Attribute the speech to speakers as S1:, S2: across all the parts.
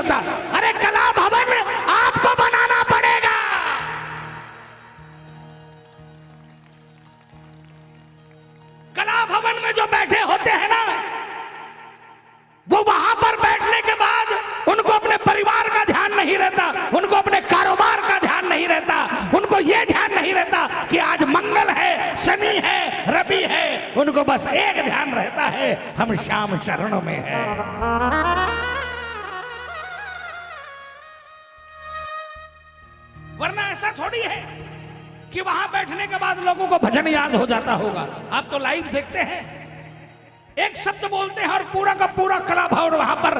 S1: होता। अरे कला भवन आपको बनाना पड़ेगा। कला भवन में जो बैठे होते हैं ना, वो वहां पर बैठने के बाद उनको अपने परिवार का ध्यान नहीं रहता, उनको अपने कारोबार का ध्यान नहीं रहता, उनको ये ध्यान नहीं रहता कि आज मंगल है, शनि है, रवि है। उनको बस एक ध्यान रहता है, हम श्याम शरणों में हैं। वरना ऐसा थोड़ी है कि वहां बैठने के बाद लोगों को भजन याद हो जाता होगा। आप तो लाइव देखते हैं, एक शब्द बोलते हैं और पूरा का पूरा कला भवन वहां पर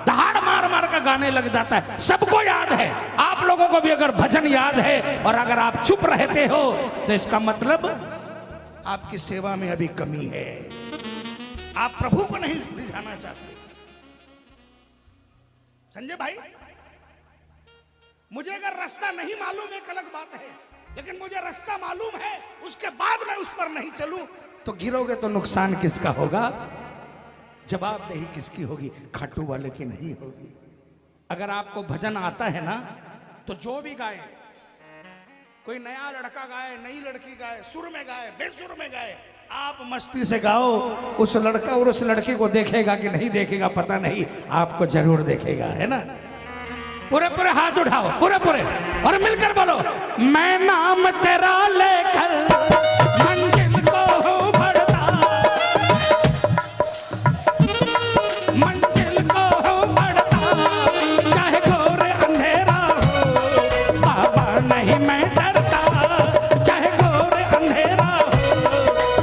S1: दहाड़ मार मार का गाने लग जाता है। सबको याद है। आप लोगों को भी अगर भजन याद है और अगर आप चुप रहते हो तो इसका मतलब आपकी सेवा में अभी कमी है, आप प्रभु को नहीं रिझाना चाहते। संजय भाई, मुझे अगर रास्ता नहीं मालूम एक अलग बात है, लेकिन मुझे रास्ता मालूम है, उसके बाद मैं उस पर नहीं चलूं तो गिरोगे तो नुकसान किसका होगा, जवाबदेही किसकी होगी? खाटू वाले की नहीं होगी। अगर आपको भजन आता है ना, तो जो भी गाए, कोई नया लड़का गाए, नई लड़की गाए, सुर में गाए, बेसुर में गाए, आप मस्ती से गाओ। उस लड़का और उस लड़की को देखेगा कि नहीं देखेगा पता नहीं, आपको जरूर देखेगा, है ना। पूरे पूरे हाथ उठाओ, पूरे पूरे, और मिलकर बोलो, मैं नाम तेरा लेकर मंजिल को हूँ बढ़ता, मंजिल को हूँ बढ़ता, चाहे घोर अंधेरा हो बाबा नहीं मैं डरता, चाहे घोर अंधेरा हो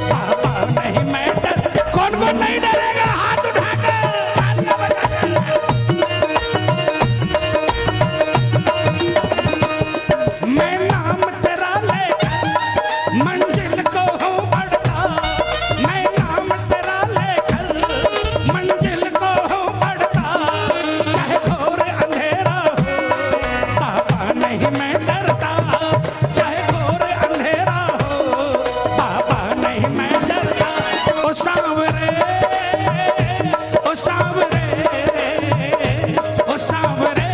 S1: बाबा नहीं मैं डरता। कौन कौन नहीं डरेगा? हाथ उठाकर मैं नाम तेरा लेकर मंजिल को हूँ बढ़ता, मैं नाम तेरा लेकर मंजिल को हूँ बढ़ता, चाहे घोर अंधेरा हो बाबा नहीं मैं डरता, चाहे घोर अंधेरा हो बाबा नहीं मैं डरता। ओ सांवरे, ओ सांवरे, ओ सांवरे,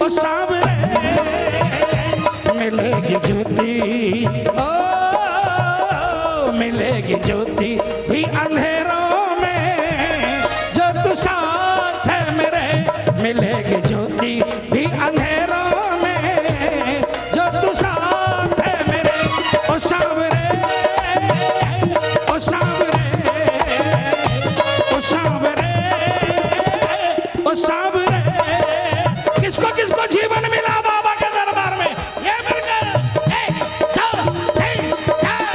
S1: ओ सांवरे, मिलेगी ज्योति, ओ मिलेगी ज्योति भी अंधेरों में, जो तू साथ है मेरे, मिलेगी ज्योति भी अंधेरों में, जो तू साथ है मेरे। ओ सांवरे, ओ सांवरे, ओ सांवरे, ओ सांवरे, किसको किसको जीवन मिला बाबा के दरबार में? ये मिलकर 1 2 3 4।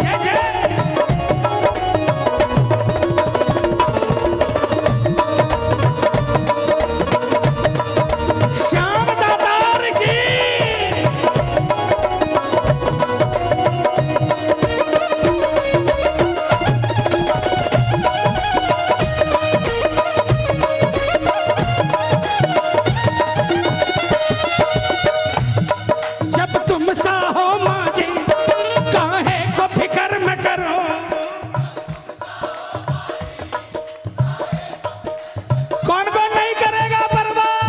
S1: जय जय। श्याम दातार की। जब तुम सा हो माजी काहे को फिकर न करो, कौन कौन नहीं करेगा परवाह?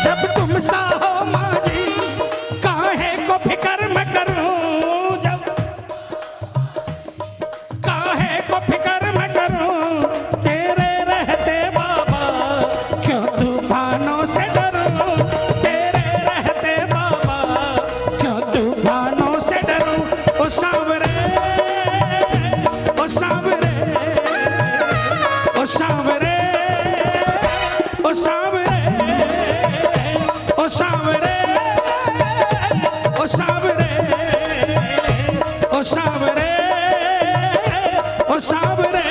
S1: जब तुम सा हो माजी काहे को फिकर न करो, जब काहे को फिकर न करो, तेरे रहते बाबा क्यों तूफानों से डरो, तेरे रहते बाबा क्यों तूफानों से डरो। ओ सांवरे, ओ सांवरे, ओ सांवरे, ओ सांवरे, ओ सांवरे, ओ सांवरे, ओ सांवरे, ओ सांवरे,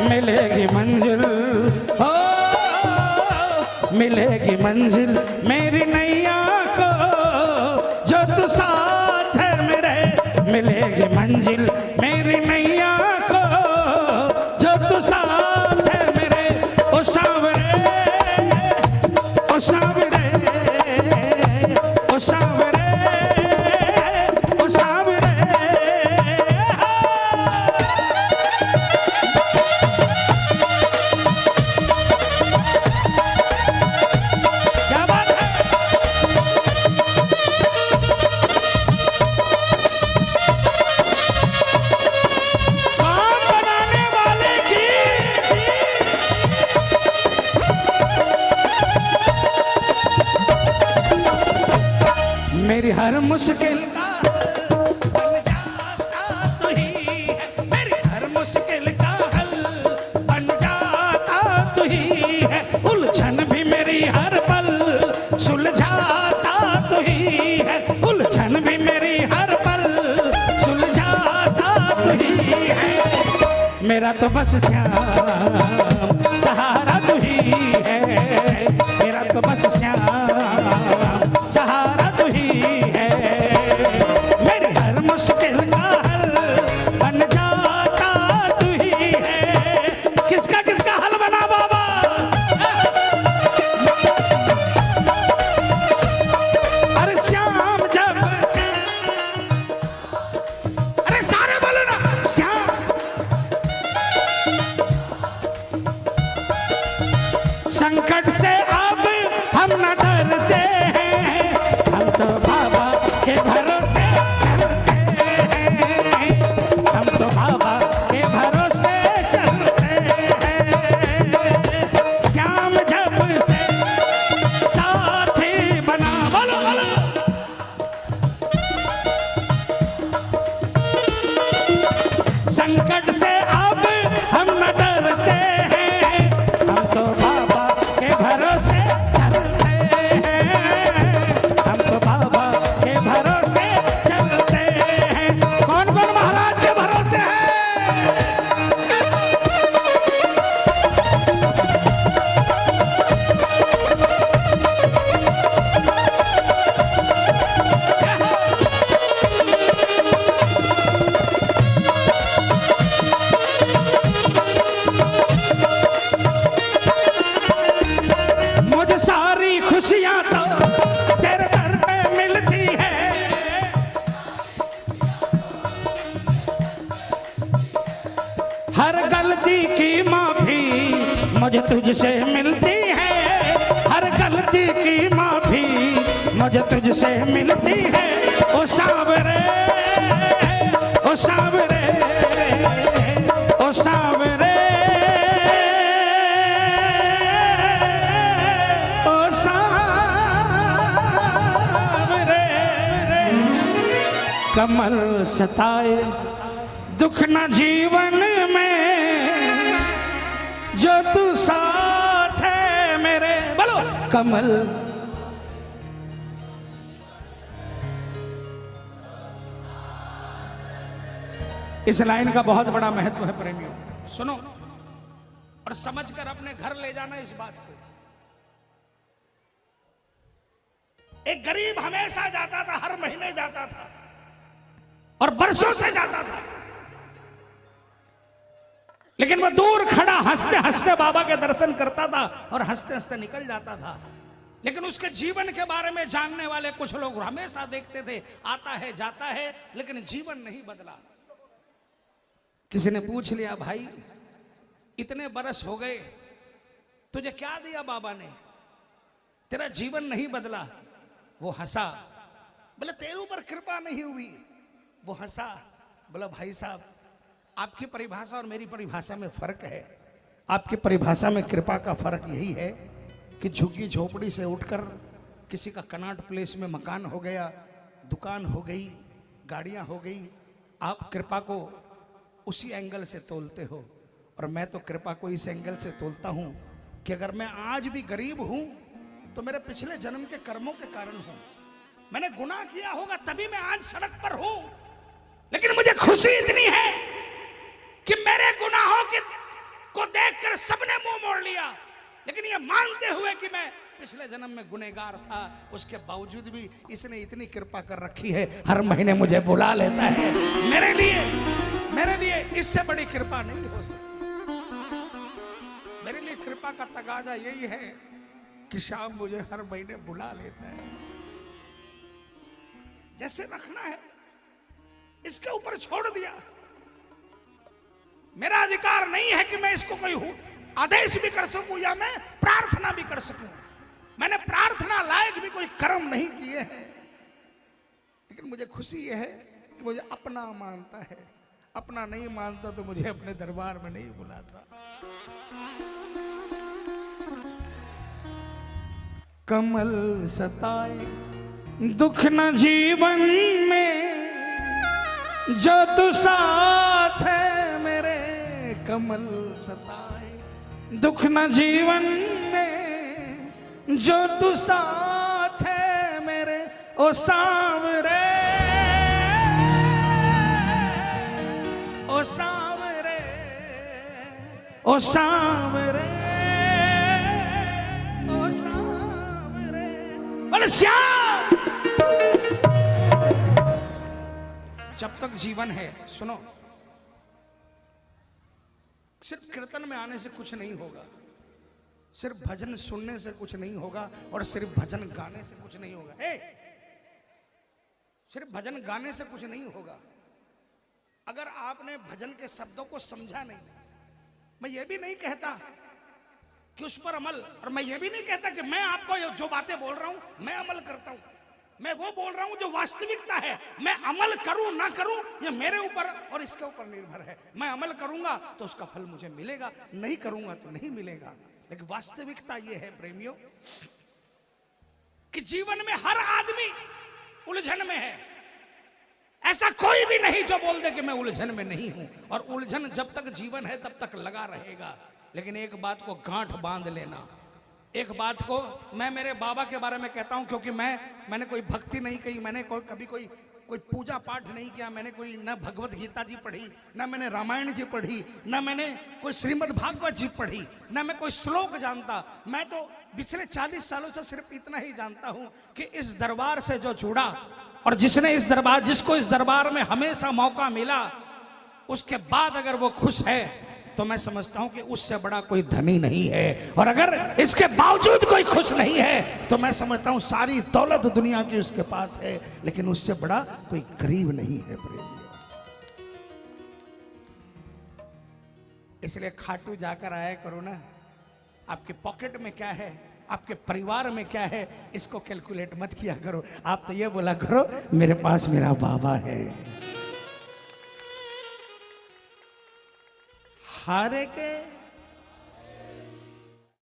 S1: मिलेगी मंजिल, हो मिलेगी मंजिल मेरी नैया को, जो तू साथ है मेरे, मिलेगी मंजिल मेरी नैया को, जो तू साथ है मेरे। ओ सांवरे, ओ सांवरे, ओ सांवरे, मेरी हर मुश्किल का बन जाता तू ही है, मेरी हर मुश्किल का हल बन जाता तू ही है, उलझन भी मेरी हर पल सुलझाता तू ही है, उलझन भी मेरी हर पल सुलझाता तू ही है, मेरा तो बस श्याम सहारा तू ही है, मेरा तो बस श्याम सहारा तू ही है, मेरी हर मुश्किल का हल बन जाता तू ही है। किसका किसका हल बना बाबा? अरे श्याम जब, अरे सारे बोलो ना श्याम। संकट से अब हम न डरते हैं, हम तो बाबा के भरोसे चलते हैं, हम तो बाबा के भरोसे चलते हैं, श्याम जब से साथी बना, बोलो बोलो, संकट से अब हम न डरते हैं, हम तो बाबा के भरोसे चलते हैं, हम तो बाबा के भरोसे चलते हैं। कौन कौन महाराज के भरोसे है? मुझे सारी खुशियां तो तेरे दर पे मिलती है, हर गलती की माफी मुझे तुझसे मिलती है, हर गलती की माफी मुझे तुझसे मिलती है, ओ सावरे, ओ सावरे, ओ सावरे, ओ सावरे, कमल सताए दुख न जीवन में, जो तू साथ है मेरे, बोलो कमल। इस लाइन का बहुत बड़ा महत्व है प्रेमियों, सुनो और समझकर अपने घर ले जाना इस बात को। एक गरीब हमेशा जाता था, हर महीने जाता था और बरसों से जाता था, लेकिन वह दूर खड़ा हंसते हंसते बाबा के दर्शन करता था और हंसते हंसते निकल जाता था, लेकिन उसके जीवन के बारे में जानने वाले कुछ लोग हमेशा देखते थे, आता है जाता है लेकिन जीवन नहीं बदला। किसी ने पूछ लिया, भाई इतने बरस हो गए, तुझे क्या दिया बाबा ने, तेरा जीवन नहीं बदला? वो हंसा, बोले तेरे ऊपर कृपा नहीं हुई। वो हंसा, बोला भाई साहब आपकी परिभाषा और मेरी परिभाषा में फर्क है। आपकी परिभाषा में कृपा का फर्क यही है कि झुग्गी झोपड़ी से उठकर किसी का कनॉट प्लेस में मकान हो गया, दुकान हो गई, गाड़ियां हो गई। आप कृपा को उसी एंगल से तोलते हो और मैं तो कृपा को इस एंगल से तोलता हूं कि अगर मैं आज भी गरीब हूं तो मेरे पिछले जन्म के कर्मों के कारण हूं। मैंने गुनाह किया होगा तभी मैं आज सड़क पर हूं, लेकिन मुझे खुशी इतनी है कि मेरे गुनाहों को देखकर सबने मुंह मोड़ लिया, लेकिन ये मानते हुए कि मैं पिछले जन्म में गुनहगार था, उसके बावजूद भी इसने इतनी कृपा कर रखी है, हर महीने मुझे बुला लेता है। मेरे लिए इससे बड़ी कृपा नहीं हो सकती। मेरे लिए कृपा का तगादा यही है कि शाम मुझे हर महीने बुला लेता है। जैसे रखना है इसके ऊपर छोड़ दिया। मेरा अधिकार नहीं है कि मैं इसको कोई आदेश भी कर सकूं या मैं प्रार्थना भी कर सकूं। मैंने प्रार्थना लायक भी कोई कर्म नहीं किए हैं, लेकिन मुझे खुशी यह है कि मुझे अपना मानता है। अपना नहीं मानता तो मुझे अपने दरबार में नहीं बुलाता। कमल सताए दुख न जीवन में जो तू साथ है मेरे कमल सताए, दुख न जीवन में जो तू साथ है मेरे ओ सांवरे, ओ सांवरे, ओ सांवरे, ओ सांवरे, बोले श्याम। जब तक जीवन है, सुनो, सिर्फ कीर्तन में आने से कुछ नहीं होगा, सिर्फ भजन सुनने से कुछ नहीं होगा, और सिर्फ भजन गाने से कुछ नहीं होगा। सिर्फ भजन गाने से कुछ नहीं होगा अगर आपने भजन के शब्दों को समझा नहीं। मैं ये भी नहीं कहता कि उस पर अमल, और मैं ये भी नहीं कहता कि मैं आपको जो बातें बोल रहा हूं मैं अमल करता हूं। मैं वो बोल रहा हूं जो वास्तविकता है। मैं अमल करूं ना करूं ये मेरे ऊपर और इसके ऊपर निर्भर है। मैं अमल करूंगा तो उसका फल मुझे मिलेगा, नहीं करूंगा तो नहीं मिलेगा। लेकिन वास्तविकता ये है प्रेमियों कि जीवन में हर आदमी उलझन में है। ऐसा कोई भी नहीं जो बोल दे कि मैं उलझन में नहीं हूं, और उलझन जब तक जीवन है तब तक लगा रहेगा। लेकिन एक बात को गांठ बांध लेना, एक बात को मैं मेरे बाबा के बारे में कहता हूं क्योंकि मैंने कोई भक्ति नहीं की, मैंने कभी कोई पूजा पाठ नहीं किया, मैंने कोई न भगवत गीता जी पढ़ी, न मैंने रामायण जी पढ़ी, न मैंने कोई श्रीमद् भागवत जी पढ़ी, न मैं कोई श्लोक जानता। मैं तो पिछले 40 सालों से सिर्फ इतना ही जानता हूं कि इस दरबार से जो जुड़ा और जिसको इस दरबार में हमेशा मौका मिला, उसके बाद अगर वो खुश है तो मैं समझता हूं कि उससे बड़ा कोई धनी नहीं है। और अगर इसके बावजूद कोई खुश नहीं है तो मैं समझता हूं सारी दौलत दुनिया की उसके पास है, लेकिन उससे बड़ा कोई गरीब नहीं है प्रेमी। इसलिए खाटू जाकर आया करो ना। आपके पॉकेट में क्या है, आपके परिवार में क्या है, इसको कैलकुलेट मत किया करो। आप तो ये बोला करो मेरे पास मेरा बाबा है। हारे के